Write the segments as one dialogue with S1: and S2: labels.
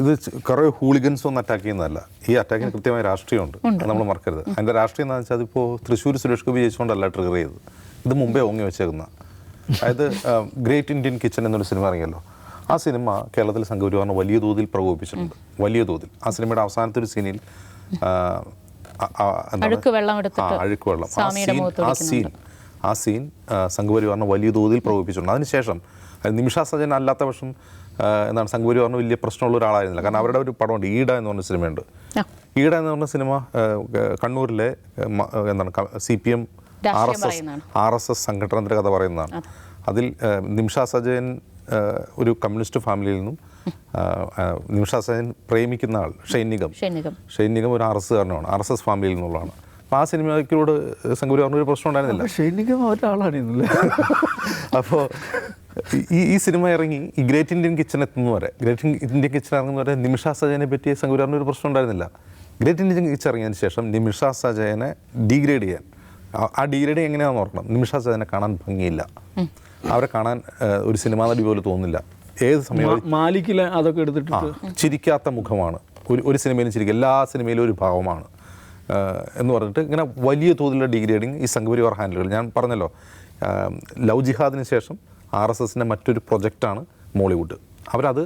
S1: ഇത് കുറേ ഹൂളിഗൻസ് ഒന്നും അറ്റാക്ക് ചെയ്യുന്നതല്ല. ഈ അറ്റാക്കിന് കൃത്യമായ രാഷ്ട്രീയമുണ്ട്, നമ്മൾ മറക്കരുത്. അതിൻ്റെ രാഷ്ട്രീയം എന്താണെന്ന് വെച്ചാൽ അതിപ്പോൾ തൃശ്ശൂർ സുരേഷ് ഗോപി ജയിച്ചുകൊണ്ടല്ല ട്രിഗർ ചെയ്തത്. ഇത് മുമ്പേ ഓങ്ങി വെച്ചേക്കുന്ന, അതായത് ഗ്രേറ്റ് ഇന്ത്യൻ കിച്ചൺ എന്നൊരു സിനിമ ഇറങ്ങിയല്ലോ. ആ സിനിമ കേരളത്തിൽ സംഘപരിവാറിനെ വലിയ തോതിൽ പ്രകോപിപ്പിച്ചിട്ടുണ്ട്, വലിയ തോതിൽ. ആ സിനിമയുടെ അവസാനത്തെ ഒരു സീനിൽ അഴുക്ക് വെള്ളം, ആ സീൻ സംഘപരിവാറിനെ വലിയ തോതിൽ പ്രകോപിപ്പിച്ചിട്ടുണ്ട്. അതിനുശേഷം നിമിഷ സജൻ അല്ലാത്ത പക്ഷം എന്താണ് സംഘപരിവാറിന് വലിയ പ്രശ്നമുള്ള ഒരാളായിരുന്നില്ല. കാരണം അവരുടെ ഒരു പടമുണ്ട്, ഈട എന്ന് പറഞ്ഞ സിനിമയുണ്ട്. ഈട എന്ന് പറഞ്ഞ സിനിമ കണ്ണൂരിലെ എന്താണ് CPM RSS സംഘടനത്തിൻ്റെ കഥ പറയുന്നതാണ്. അതിൽ നിമിഷ സജയൻ ഒരു കമ്മ്യൂണിസ്റ്റ് ഫാമിലിയിൽ നിന്നും നിമിഷ സജയൻ പ്രേമിക്കുന്ന ആൾ ഷൈനികം ഒരു RSSകാരനാണ്, RSS ഫാമിലിയിൽ നിന്നുള്ളതാണ്. അപ്പോൾ ആ സിനിമയ്ക്കോട് സംഘപരിവാറിന് ഒരു പ്രശ്നം ഉണ്ടായിരുന്നില്ല.
S2: ഷൈനികം ഒരാളാണ്.
S1: അപ്പോൾ ഈ സിനിമ ഇറങ്ങി ഈ ഗ്രേറ്റ് ഇന്ത്യൻ കിച്ചൺ എത്തുന്നവരെ, ഗ്രേറ്റ് ഇന്ത്യൻ കിച്ചൺ ഇറങ്ങുന്നവരെ നിമിഷ സജയനെ പറ്റി സംഘപരിവാറിന് ഒരു പ്രശ്നം ഉണ്ടായിരുന്നില്ല. ഗ്രേറ്റ് ഇന്ത്യൻ കിച്ചൺ ഇറങ്ങിയതിന് ശേഷം നിമിഷ സജയനെ ഡീഗ്രേഡ് ചെയ്യാൻ, ആ ഡീഗ്രേഡ് എങ്ങനെയാണെന്ന് ഓർക്കണം. നിമിഷ സജയനെ കാണാൻ ഭംഗിയില്ല, അവരെ കാണാൻ ഒരു സിനിമാ നടി പോലെ തോന്നുന്നില്ല. ഏത് സമയവും
S2: മാലിക്കിലെ അതൊക്കെ എടുത്തിട്ട്
S1: ചിരിക്കാത്ത മുഖമാണ്, ഒരു സിനിമയിലും ചിരിക്കുക, എല്ലാ സിനിമയിലും ഒരു ഭാവമാണ് എന്ന് പറഞ്ഞിട്ട് ഇങ്ങനെ വലിയ തോതിലുള്ള ഡീഗ്രേഡിങ് ഈ സംഘപരിവാർ ഹാൻഡിലുകൾ. ഞാൻ പറഞ്ഞല്ലോ, ലവ് ജിഹാദിന് ശേഷം RSSൻ്റെ മറ്റൊരു പ്രൊജക്റ്റാണ് മോളിവുഡ്. അവരത്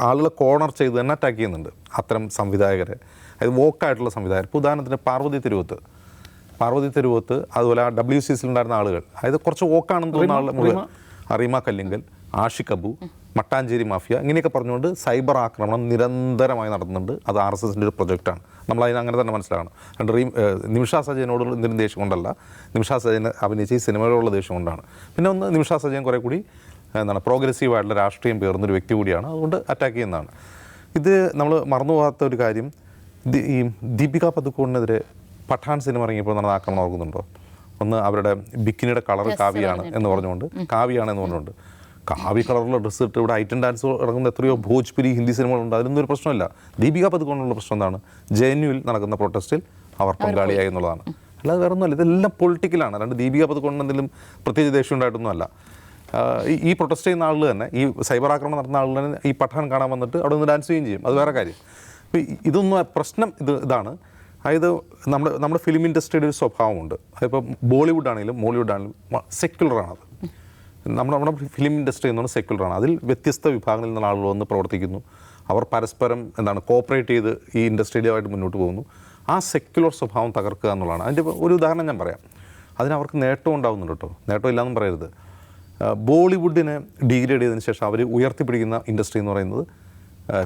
S1: ആളുകളെ കോർണർ ചെയ്ത് തന്നെ അറ്റാക്ക് ചെയ്യുന്നുണ്ട്, അത്തരം സംവിധായകരെ, അതായത് വോക്കായിട്ടുള്ള സംവിധായകർ. ഇപ്പോൾ ഉദാഹരണത്തിന് പാർവതി തെരുവത്ത്, അതുപോലെ ആ WCCയിലുണ്ടായിരുന്ന ആളുകൾ, അതായത് കുറച്ച് വോക്കാണെന്ന് തോന്നുന്ന ആളുകൾ മുഴുവൻ, റീമ കല്ലിങ്കൽ, ആഷിഖ് അബു, മട്ടാഞ്ചേരി മാഫിയ, ഇങ്ങനെയൊക്കെ പറഞ്ഞുകൊണ്ട് സൈബർ ആക്രമണം നിരന്തരമായി നടത്തുന്നുണ്ട്. അത് RSSൻ്റെ ഒരു പ്രൊജക്റ്റാണ്. നമ്മളതിന് അങ്ങനെ തന്നെ മനസ്സിലാക്കണം. നിമിഷ സജയനോടുള്ള എന്തെങ്കിലും ദേഷ്യം കൊണ്ടല്ല, നിമിഷ സജയൻ അഭിനയിച്ച ഈ സിനിമയോടുള്ള ദേഷ്യം കൊണ്ടാണ്. പിന്നെ ഒന്ന്, നിമിഷ സജയൻ കുറേ കൂടി എന്താണ് പ്രോഗ്രസീവായിട്ടുള്ള രാഷ്ട്രീയം പേർന്നൊരു വ്യക്തി കൂടിയാണ്, അതുകൊണ്ട് അറ്റാക്ക് ചെയ്യുന്നതാണ്. ഇത് നമ്മൾ മറന്നുപോകാത്ത ഒരു കാര്യം, ഈ ദീപിക പദുക്കോണിനെതിരെ പഠാൻ സിനിമ ഇറങ്ങിയപ്പോൾ നടന്ന ആക്രമണം ഓർക്കുന്നുണ്ടോ? ഒന്ന്, അവരുടെ ബിക്കിനിയുടെ കളർ കാവ്യാണ് എന്ന് പറഞ്ഞുകൊണ്ട് കാവ്യ കളറുള്ള ഡ്രസ്സ് ഇട്ട് ഇവിടെ ഐറ്റം ഡാൻസ് ഇറങ്ങുന്ന എത്രയോ ഭോജ്പുരി ഹിന്ദി സിനിമകളുണ്ട്. അതിലൊന്നും ഒരു പ്രശ്നമില്ല. ദീപിക പദുക്കോണിനുള്ള പ്രശ്നം എന്താണ്? JNUവിൽ നടക്കുന്ന പ്രൊട്ടസ്റ്റിൽ അവർ പങ്കാളിയായി എന്നുള്ളതാണ്. അല്ലാതെ വേറെ ഒന്നുമല്ല, ഇതെല്ലാം പൊളിറ്റിക്കലാണ്. അല്ലാണ്ട് ദീപിക പദുക്കോണിന് എന്തെങ്കിലും പ്രത്യേകിച്ച് ദേഷ്യം ഉണ്ടായിട്ടൊന്നുമല്ല. ഈ പ്രൊട്ടസ്റ്റ് ചെയ്യുന്ന ആളുകൾ തന്നെ, ഈ സൈബർ ആക്രമണം നടത്തുന്ന ആളുകൾ തന്നെ ഈ പഠാൻ കാണാൻ വന്നിട്ട് അവിടെ നിന്ന് ഡാൻസ് ചെയ്യുകയും ചെയ്യും. അത് വേറെ കാര്യം. അപ്പോൾ ഇതൊന്നും പ്രശ്നം ഇതാണ്. അതായത് നമ്മുടെ ഫിലിം ഇൻഡസ്ട്രിയുടെ ഒരു സ്വഭാവമുണ്ട്. അതിപ്പോൾ ബോളിവുഡ് ആണെങ്കിലും മോളിവുഡ് ആണെങ്കിലും സെക്യുലറാണത്. നമ്മുടെ ഫിലിം ഇൻഡസ്ട്രി എന്ന് പറഞ്ഞാൽ സെക്യുലറാണ്. അതിൽ വ്യത്യസ്ത വിഭാഗങ്ങളിൽ നിന്നുള്ള ആളുകൾ വന്ന് പ്രവർത്തിക്കുന്നു. അവർ പരസ്പരം കോപ്പറേറ്റ് ചെയ്ത് ഈ ഇൻഡസ്ട്രിയിലുമായിട്ട് മുന്നോട്ട് പോകുന്നു. ആ സെക്യുലർ സ്വഭാവം തകർക്കുക എന്നുള്ളതാണ്. അതിൻ്റെ ഒരു ഉദാഹരണം ഞാൻ പറയാം. അതിനവർക്ക് നേട്ടം ഉണ്ടാകുന്നുണ്ട് കേട്ടോ, നേട്ടം ഇല്ലയെന്നും പറയരുത്. ബോളിവുഡിനെ ഡീഗ്രേഡ് ചെയ്തതിന് ശേഷം അവർ ഉയർത്തിപ്പിടിക്കുന്ന ഇൻഡസ്ട്രി എന്ന് പറയുന്നത്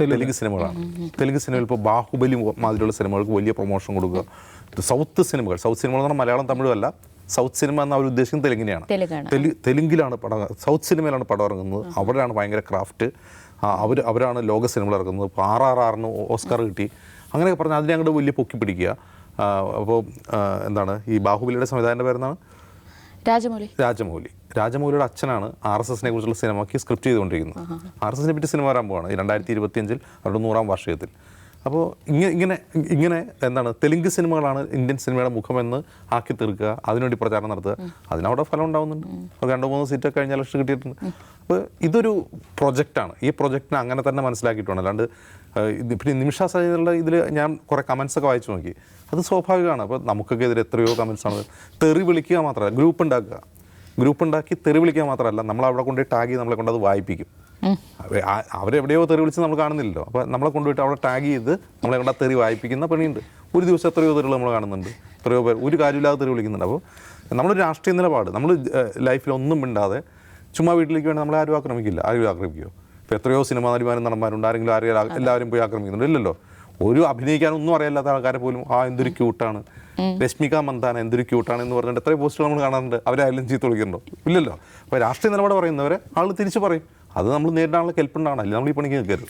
S1: തെലുങ്ക് സിനിമകളാണ്. തെലുങ്ക് സിനിമയിൽ ഇപ്പോൾ ബാഹുബലി മാതിരിയുള്ള സിനിമകൾക്ക് വലിയ പ്രൊമോഷൻ കൊടുക്കുക. സൗത്ത് സിനിമകൾ എന്ന് പറഞ്ഞാൽ മലയാളം തമിഴും അല്ല, സൗത്ത് സിനിമ എന്ന് അവർ ഉദ്ദേശിക്കുന്നത് തെലുങ്കിനെയാണ്. തെലുങ്കിലാണ് പടം, സൗത്ത് സിനിമയിലാണ് പടം ഇറങ്ങുന്നത്. അവിടെയാണ് ഭയങ്കര ക്രാഫ്റ്റ്. അവരാണ് ലോക സിനിമകൾ ഇറങ്ങുന്നത്. ഇപ്പോൾ RRRന് ഓസ്കാർ കിട്ടി. അങ്ങനെയൊക്കെ പറഞ്ഞാൽ അതിനെ അങ്ങോട്ട് വലിയ പൊക്കി പിടിക്കുക. അപ്പോൾ എന്താണ് ഈ ബാഹുബലിയുടെ സംവിധായകൻ്റെ പേരെന്നാണ്? രാജമൗലിയുടെ അച്ഛനാണ് RSSനെ കുറിച്ചുള്ള സിനിമയ്ക്ക് സ്ക്രിപ്റ്റ് ചെയ്തുകൊണ്ടിരിക്കുന്നത്. RSSനെ പറ്റി സിനിമ വരാൻ പോവാണ് 2025 അവരുടെ 100ാം വാർഷികത്തിൽ. അപ്പോൾ ഇങ്ങനെ എന്താണ് തെലുങ്ക് സിനിമകളാണ് ഇന്ത്യൻ സിനിമയുടെ മുഖമെന്ന് ആക്കി തീർക്കുക, അതിനുവേണ്ടി പ്രചാരണം നടത്തുക. അതിനവിടെ ഫലം ഉണ്ടാകുന്നുണ്ട്. 2-3 സീറ്റൊക്കെ കഴിഞ്ഞ ഇലക്ഷൻ കിട്ടിയിട്ടുണ്ട്. അപ്പോൾ ഇതൊരു പ്രൊജക്റ്റാണ്. ഈ പ്രൊജക്റ്റിനെ അങ്ങനെ തന്നെ മനസ്സിലാക്കിയിട്ടുണ്ട്. അല്ലാണ്ട് പിന്നെ നിമിഷ സജയനുള്ള ഇതിൽ ഞാൻ കുറേ കമൻസൊക്കെ വായിച്ചു നോക്കി. അത് സ്വാഭാവികമാണ്. അപ്പോൾ നമുക്കൊക്കെ എതിരെ എത്രയോ കമൻസാണ്. തെറി വിളിക്കുക മാത്രമല്ല, ഗ്രൂപ്പ് ഉണ്ടാക്കി തെറി വിളിക്കുക മാത്രമല്ല, നമ്മളവിടെ കൊണ്ടുപോയി ടാഗ് ചെയ്ത് നമ്മളെ കൊണ്ട് അത് വായിപ്പിക്കും. അവരെവിടെയോ തെറി വിളിച്ച് നമ്മൾ കാണുന്നില്ലല്ലോ. അപ്പോൾ നമ്മളെ കൊണ്ടുപോയിട്ട് അവിടെ ടാഗ് ചെയ്ത് നമ്മളെ കൊണ്ട് തെറി വായിപ്പിക്കുന്ന പണിയുണ്ട്. ഒരു ദിവസം എത്രയോ തെറികൾ നമ്മൾ കാണുന്നുണ്ട്, എത്രയോ പേർ ഒരു കാര്യമില്ലാതെ തെറി വിളിക്കുന്നുണ്ട്. അപ്പോൾ നമ്മളൊരു രാഷ്ട്രീയ നിലപാട്, നമ്മൾ ലൈഫിൽ ഒന്നും മിണ്ടാതെ ചുമ്മാ വീട്ടിലേക്ക് വേണ്ടി നമ്മളെ ആരും ആക്രമിക്കുമോ? ഇപ്പോൾ എത്രയോ സിനിമാ നടിമാരും നടന്മാരുണ്ട്, എല്ലാവരും പോയി ആക്രമിക്കുന്നുണ്ട്? ഇല്ലല്ലോ. ഒരു അഭിനയിക്കാനൊന്നും അറിയാത്ത ആൾക്കാരെ പോലും എന്തൊരു ക്യൂട്ടാണ്, രശ്മിക മന്ദാന എന്തൊരു ക്യൂട്ടാണ് എന്ന് പറഞ്ഞിട്ട് എത്രയോ പോസ്റ്റുകൾ നമ്മൾ കാണാറുണ്ട്. അവരായാലും ചീത്ത വിളിക്കുന്നുണ്ടോ? ഇല്ലല്ലോ. അപ്പോൾ രാഷ്ട്രീയ നിലപാട് പറയുന്നവരെ ആൾ തിരിച്ച് പറയും. അത് നമ്മൾ നേരിടാനുള്ള കെൽപ്പുണ്ടാവണം, അല്ലെങ്കിൽ നമ്മൾ ഈ പണിക്ക് നിൽക്കരുത്.